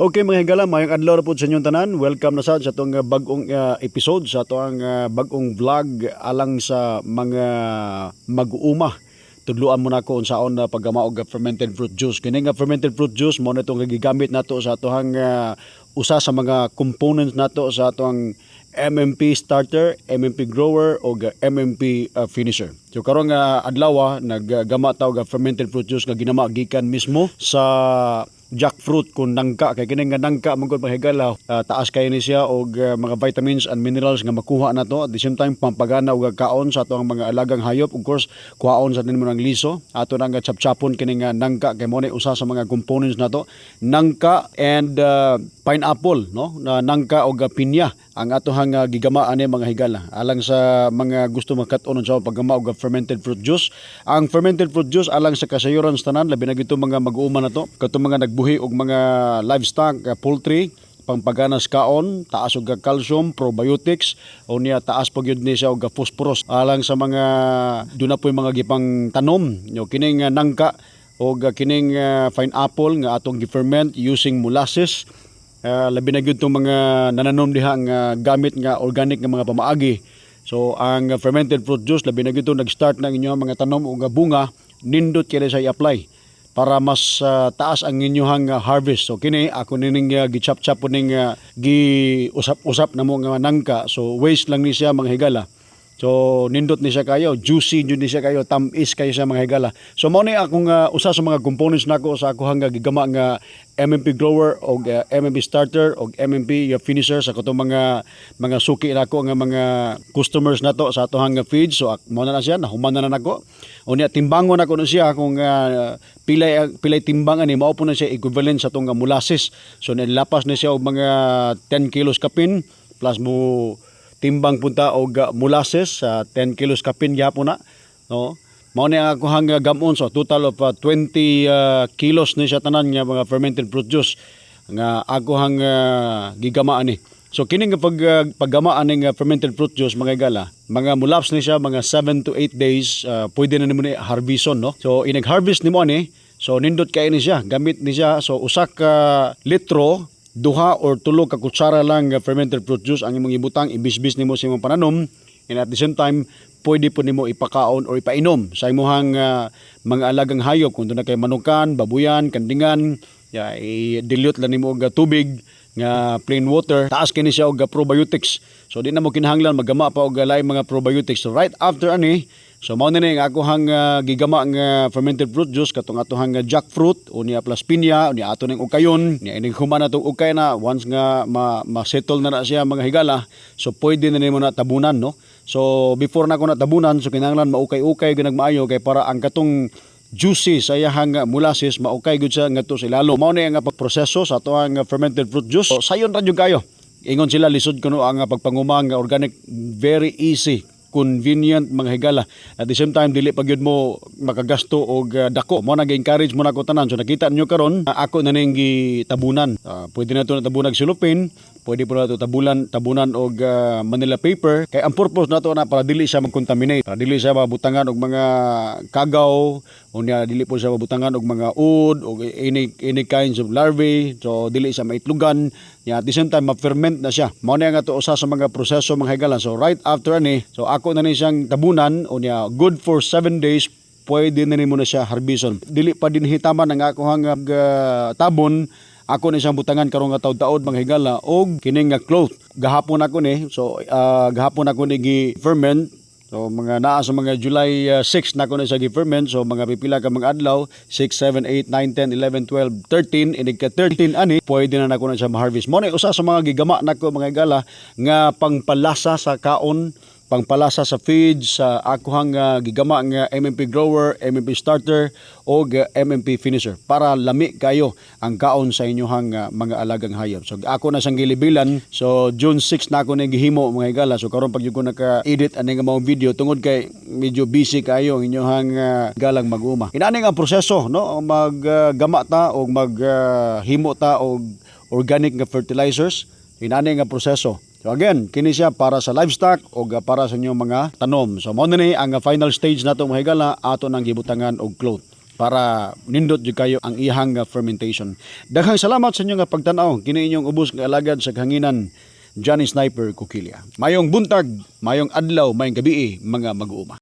Okay mga higala, mayong adlaw na po sa inyong tanan. Welcome na sa itong bagong episode, sa itong bagong vlog alang sa mga mag-uuma. Tudluan mo na ko unsaon na paggamaog fermented fruit juice. Kini nga fermented fruit juice mo na itong gigamit nato sa itong usa sa mga components nato sa itong MMP starter, MMP grower o MMP finisher. So karong adlaw naggama taw fermented fruit juice nga ginama gikan mismo sa jackfruit kung nangka kay kini nga nangka mangod mahigala taas kay ni siya og mga vitamins and minerals nga makuha nato at the same time pampagana og kaon sa atong mga alagang hayop. Of course kuhaon sa dinmo ng liso ato nang chapchapon kini nga nangka kay mo ni usa sa mga components nato nangka and pineapple no na nangka og pinya ang atohang gigama ani mga higala alang sa mga gusto makat-on sa paggama og fermented fruit juice. Ang fermented fruit juice alang sa kasayuran sa tanan labi na gito mga mag-uuma nato katong mga nagbuhi og mga livestock poultry pangpaganas kaon taas og calcium probiotics o niya taas pag yun ni siya og phosphorus alang sa mga duna poy mga gipang tanom yo kining nangka og kining pineapple nga atong gi-ferment using molasses. Labi na gyud tong mga nananom diha nga gamit nga organic nga mga pamaagi. So ang fermented fruit juice labi na gyud nag-start na inyong mga tanom o bunga nindot kini sa i-apply para mas taas ang inyong harvest. So kini ako nining gi-chop-chop ning gi-usap-usap na mo nga nangka. So waste lang ni siya mga higala. So nindot ni siya kayo, juicy jud ni siya kayo, tamis kayo sa mga higala. So mao ni akong usa sa mga components nako sa ako hanga gigama nga MMP grower o MMP starter o MMP finisher sa katong mga suki nako nga mga customers nato sa ato hanga feed. So mao na siya nahuman na nako. Unya timbangon nako na siya kung pilay timbang ani mao po na siya equivalent sa tong molasses. So nilapas na siya og mga 10 kilos kapin plus mo timbang punta og molasses 10 kilos kapin gyapon na no mao ni ako hanga gamon so total of 20 kilos ni siya tanan nga mga fermented fruit juice nga ako hanga gigamaan ni. So kini nga paggamaan ning fermented fruit juice mga igala mga mulaps ni siya mga 7 to 8 days pwede na nimo ni harveston no. So inag-harvest nimo ani so nindot kay ni siya gamit ni siya so usak ka litro duha or tulo ka kutsara lang fermented fruit juice ang imong ibutang ibisbis nimo sa imong pananom and at the same time pwede po nimo ipakaon or ipainom sa imong mga alagang hayop kung na kay manukan, babuyan, kandingan i-dilute lang nimo og tubig nga plain water taas kini siya og probiotics. So di na mo kinahanglan maggama pa og lain mga probiotics. So right after ani so mao na ako hang gigama nga fermented fruit juice katong ato hang jackfruit o niya plus pinya o niya ato ning ukayon niya ining human atong ukay na once nga ma-settle na siya mga higala so pwede na nimo na tabunan no. So before na ko na tabunan so kinahanglan maukay-ukay gyud maayo kay para ang katong juicy sa iyang molasses maukay gyud siya ngadto sa ilalo. Mao ni nga pagproseso sa ato hang fermented fruit juice. So sayon ra jud kayo. Ingon sila lisod kuno ang pagpangumang nga organic very easy convenient mga higala. At the same time dili pa gyud mo makagasto og dako. Mo nag-encourage mo na ko tanan. So nakita niyo karon ako na ning gitabunan. Pwede na to tabunan silupin, pwede po na to tabunan og Manila paper. Kay ang purpose nato na para dili siya mag-contaminate. Para dili siya mabutangan og mga kagaw, unya dili po siya mabutangan og mga ud og any kinds of larvae. So dili siya maitlugan. At the same time ma-ferment na siya. Mao na nga to usa sa mga proseso mga higala. So right after ani, so ako na ni siyang tabunan unya good for 7 days pwede na nimo na siya harbison. Dili pa din hitaman ang ako hang tabon ako ni siyang butangan karong nga taud-taud mga higala og kining nga cloth. Gahapon ako ni so gahapon ako ni gi-ferment. So mga naa sa mga July 6 na ko na sa gi-ferment. So mga pipila ka mga adlaw 6, 7, 8, 9, 10, 11, 12, 13 inig ka 13 ani pwede na nako na siya ma-harvest. Mo ni usa sa mga gigama nako mga higala nga pangpalasa sa kaon pangpalasa sa feed sa akuhang gigama nga MMP grower, MMP starter o MMP finisher para lami kayo ang kaon sa inyohang mga alagang hayop. So ako na sang gilibilan. So June 6 na ako na gihimo mga higala. So karon pag ko naka-edit ani nga mga video tungod kay medyo busy kayo ang inyohang galang mag-uma. Inani nga proseso no maggama ta o maghimo ta og organic nga fertilizers. Inani nga proseso. So again, kini siya para sa livestock o para sa inyong mga tanom. So mao ni ang final stage nato mga higala ato nang gibutangan og cloth. para nindot jud kayo ang ihang fermentation. Daghang salamat sa inyo nga pagtan-aw kini inyong ubos nga alagad sa kahanginan, Johnny Sniper Coquilla. Mayong buntag, mayong adlaw, mayong gabi mga mag-uuma.